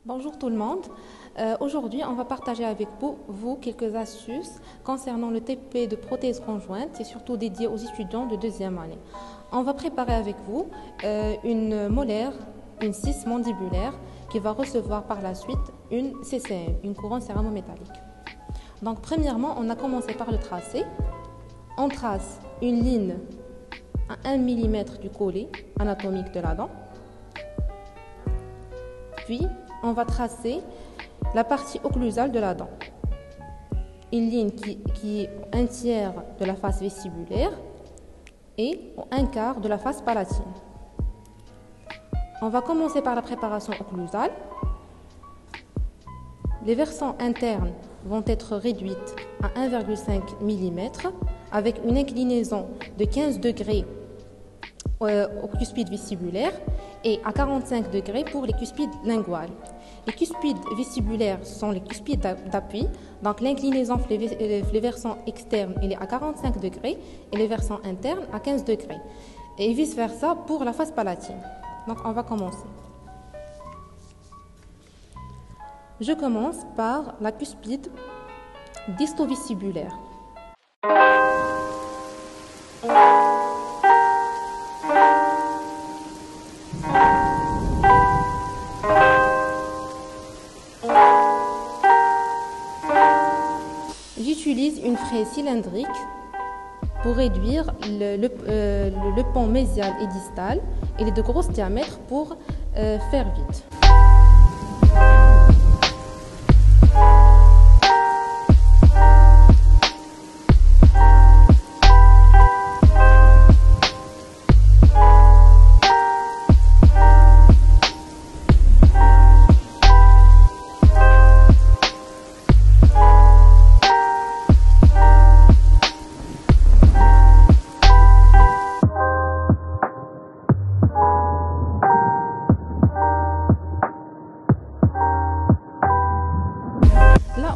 Bonjour tout le monde. Aujourd'hui, on va partager avec vous quelques astuces concernant le TP de prothèse conjointe et surtout dédié aux étudiants de deuxième année. On va préparer avec vous une molaire, une scie mandibulaire qui va recevoir par la suite une CCM, une couronne céramo-métallique. Donc premièrement, on a commencé par le tracé. On trace une ligne à 1 mm du collet anatomique de la dent. Puis, on va tracer la partie occlusale de la dent. Une ligne qui est un tiers de la face vestibulaire et un quart de la face palatine. On va commencer par la préparation occlusale. Les versants internes vont être réduites à 1,5 mm avec une inclinaison de 15 degrés au cuspide vestibulaire et à 45 degrés pour les cuspides linguales. Les cuspides vestibulaires sont les cuspides d'appui, donc l'inclinaison pour les versants externes elle est à 45 degrés et les versants internes à 15 degrés. Et vice versa pour la face palatine. Donc on va commencer. Je commence par la cuspide distovestibulaire. J'utilise une fraise cylindrique pour réduire le pan mésial et distal et les de gros diamètres pour faire vite.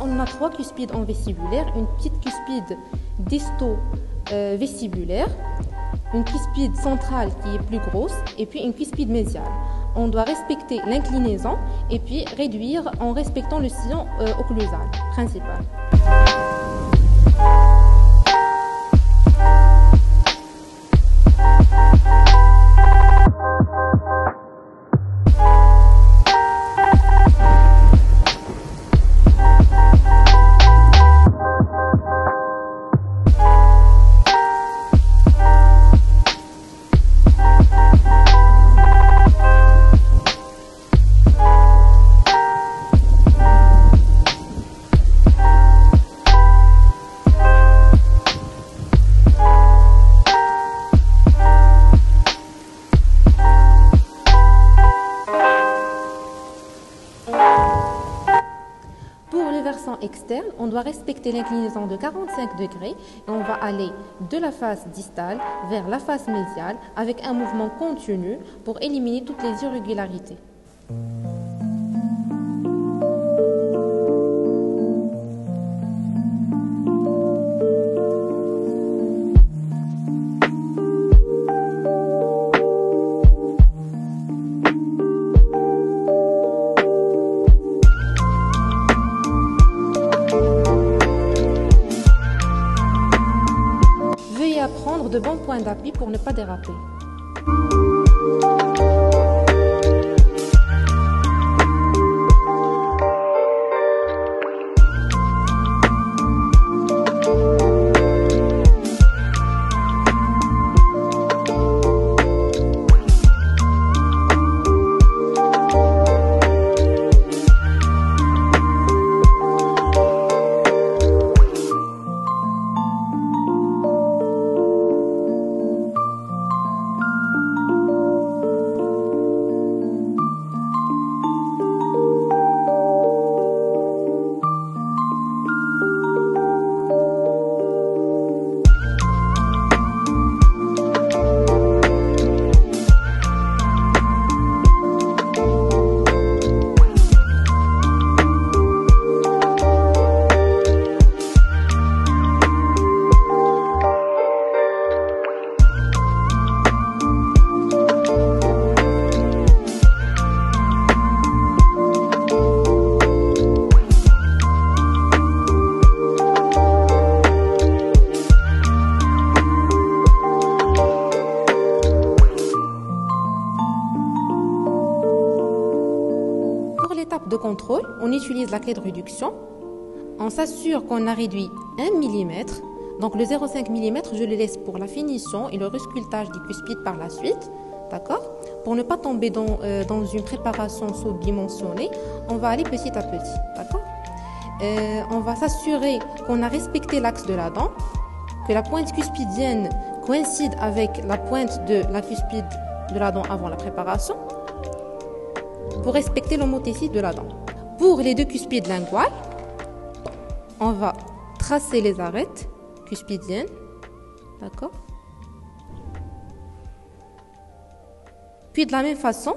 On a 3 cuspides en vestibulaire, une petite cuspide disto-vestibulaire, une cuspide centrale qui est plus grosse et puis une cuspide mésiale. On doit respecter l'inclinaison et puis réduire en respectant le sillon occlusal principal. Externe, on doit respecter l'inclinaison de 45 degrés et on va aller de la face distale vers la face mésiale avec un mouvement continu pour éliminer toutes les irrégularités. Prendre de bons points d'appui pour ne pas déraper. l'étape de contrôle, on utilise la clé de réduction. On s'assure qu'on a réduit 1 mm. Donc le 0,5 mm, je le laisse pour la finition et le resculptage des cuspides par la suite. D'accord? Pour ne pas tomber dans une préparation sous-dimensionnée, on va aller petit à petit. D'accord? On va s'assurer qu'on a respecté l'axe de la dent, que la pointe cuspidienne coïncide avec la pointe de la cuspide de la dent avant la préparation, pour respecter l'homothétie de la dent. Pour les deux cuspides linguales, on va tracer les arêtes cuspidiennes. D'accord? Puis de la même façon,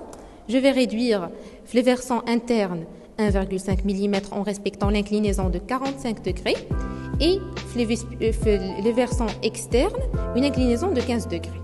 je vais réduire les versants internes 1,5 mm en respectant l'inclinaison de 45 degrés et les versants externes une inclinaison de 15 degrés.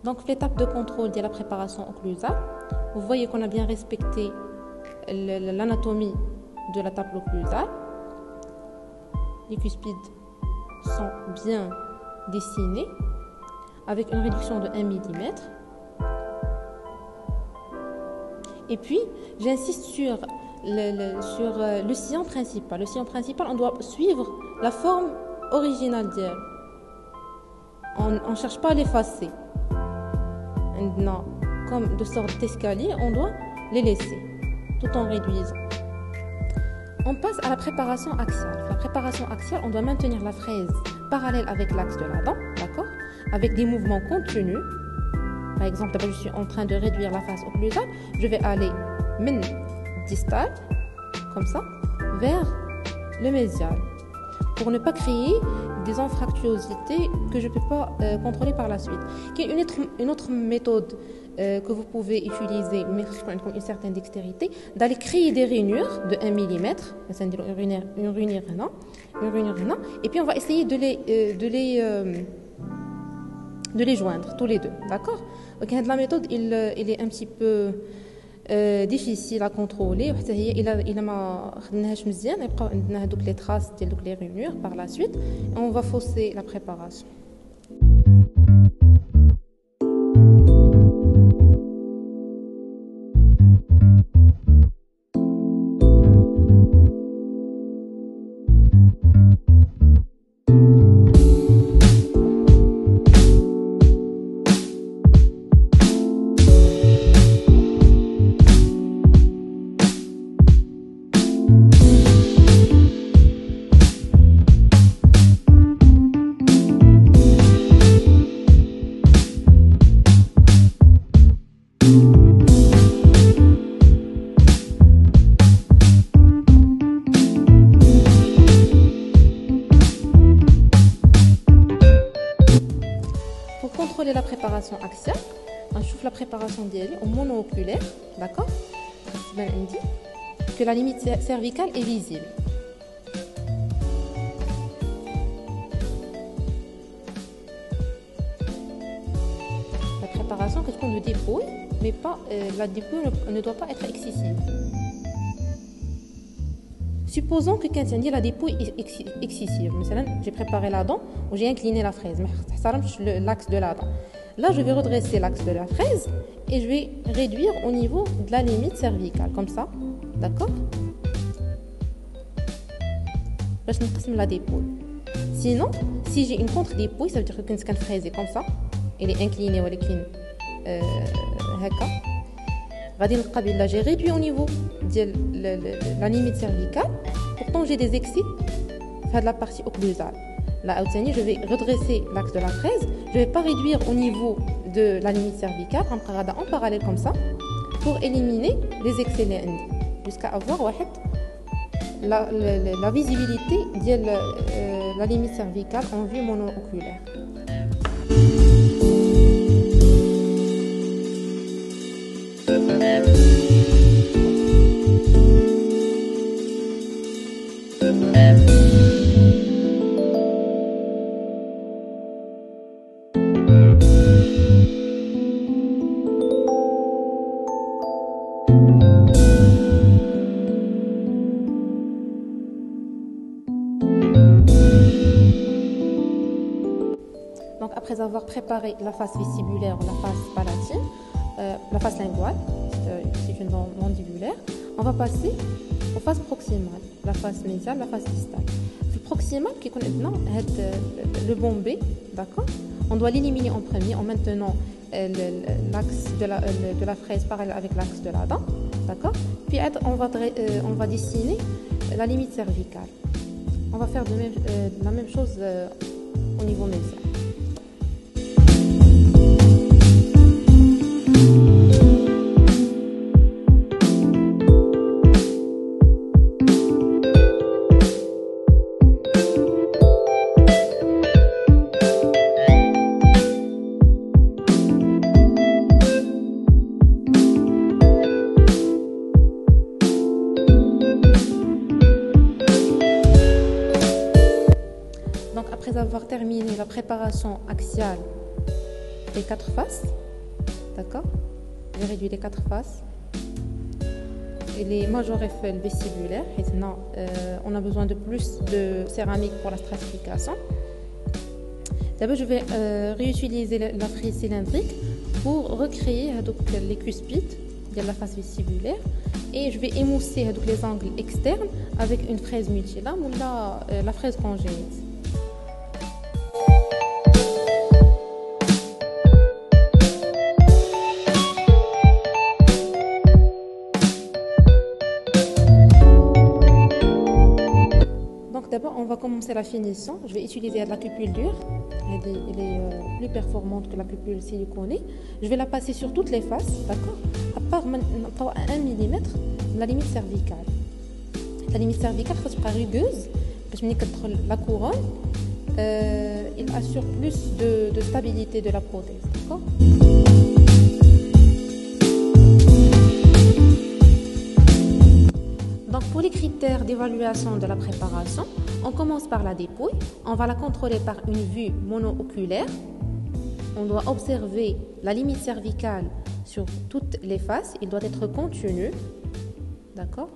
Donc l'étape de contrôle de la préparation occlusale, vous voyez qu'on a bien respecté l'anatomie de la table occlusale. Les cuspides sont bien dessinés avec une réduction de 1 mm. Et puis j'insiste sur le sillon principal. Le sillon principal, on doit suivre la forme originale d'elle. On ne cherche pas à l'effacer. Non, comme de sorte d'escalier, on doit les laisser tout en réduisant. On passe à la préparation axiale. La préparation axiale, on doit maintenir la fraise parallèle avec l'axe de la dent, d'accord, avec des mouvements contenus. Par exemple, d'abord, je suis en train de réduire la face occlusale, je vais aller min distal, comme ça, vers le mésial, pour ne pas créer des anfractuosités que je ne peux pas contrôler par la suite. Il y a une autre méthode que vous pouvez utiliser, mais avec une certaine dextérité, d'aller créer des rainures de 1 mm, une rainure, et puis on va essayer de les joindre tous les deux, d'accord? Donc la méthode, il est un petit peu difficile à contrôler. Il ما خدناهاش مزيان يبقاو عندنا هذوك les traces ديال دوك les rainures par la suite et on va fausser la préparation. contrôler la préparation axiale. On chauffe la préparation d'elle au mono-oculaire, d'accord? On dit que la limite cervicale est visible. La préparation que qu'on dépouille, mais pas la dépouille ne doit pas être excessive. Supposons que quand on dit la dépouille est excessive, j'ai préparé la dent ou j'ai incliné la fraise, mais l'axe de la dent. Là, je vais redresser l'axe de la fraise et je vais réduire au niveau de la limite cervicale, comme ça, d'accord? Je vais la dépouille. Sinon, si j'ai une contre-dépouille, ça veut dire que quand la fraise est comme ça, elle est inclinée ou elle est là, j'ai réduit au niveau de la limite cervicale. Pourtant, j'ai des excès de la partie occlusale. Là, je vais redresser l'axe de la fraise. Je ne vais pas réduire au niveau de la limite cervicale, en parallèle comme ça, pour éliminer les excès jusqu'à avoir la visibilité de la limite cervicale en vue mono-oculaire. Donc après avoir préparé la face vestibulaire ou la face palatine, la face linguale, c'est une mandibulaire, on va passer aux faces proximales, la face médiale, la face distale. Le proximal qui connaît maintenant le bombé, d'accord? On doit l'éliminer en premier en maintenant l'axe de la fraise parallèle avec l'axe de la dent, d'accord? Puis on va dessiner la limite cervicale. On va faire la même chose au niveau médial. Donc après avoir terminé la préparation axiale des 4 faces, d'accord, j'ai réduit les 4 faces et les majoreffels vestibulaires. Maintenant, on a besoin de plus de céramique pour la stratification. D'abord, je vais réutiliser la frise cylindrique pour recréer les cuspides de la face vestibulaire et je vais émousser les angles externes avec une fraise multilame ou la fraise congénite. D'abord, on va commencer la finition. Je vais utiliser la cupule dure. Elle est plus performante que la cupule siliconée. Je vais la passer sur toutes les faces, d'accord? À part 1 mm la limite cervicale. La limite cervicale, ça sera rugueuse. Parce que la couronne, il assure plus de stabilité de la prothèse, d'accord? Donc pour les critères d'évaluation de la préparation, on commence par la dépouille. On va la contrôler par une vue mono-oculaire. On doit observer la limite cervicale sur toutes les faces. Il doit être continu. D'accord?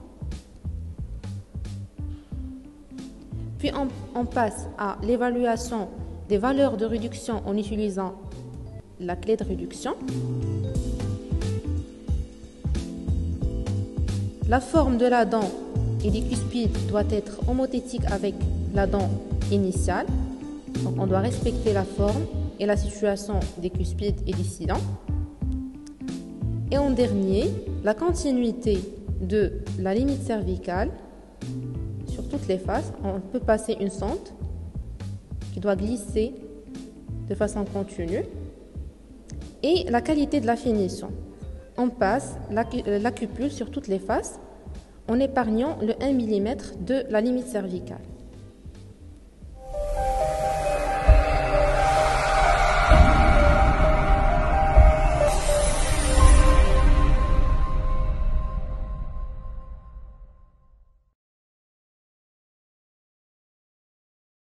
Puis on passe à l'évaluation des valeurs de réduction en utilisant la clé de réduction. La forme de la dent et des cuspides doit être homothétique avec la dent initiale. Donc on doit respecter la forme et la situation des cuspides et des dents. Et en dernier, la continuité de la limite cervicale sur toutes les faces. On peut passer une sonde qui doit glisser de façon continue. Et la qualité de la finition. On passe la cupule sur toutes les faces en épargnant le 1 mm de la limite cervicale.